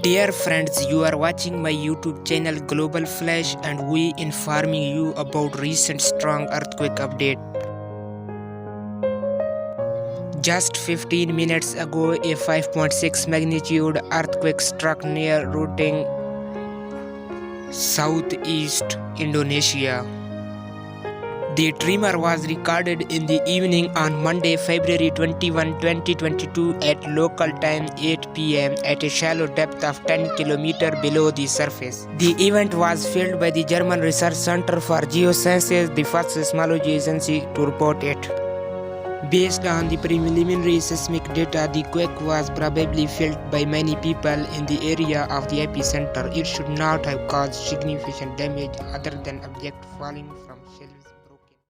Dear friends, you are watching my YouTube channel Global Flash and we informing you about recent strong earthquake update. Just 15 minutes ago, a 5.6 magnitude earthquake struck near routing southeast Indonesia. The tremor was recorded in the evening on Monday, February 21, 2022 at local time 8 p.m. at a shallow depth of 10 km below the surface. The event was filmed by the German Research Center for Geosciences, the first seismology agency to report it. Based on the preliminary seismic data, the quake was probably felt by many people in the area of the epicenter. It should not have caused significant damage other than objects falling from shelves.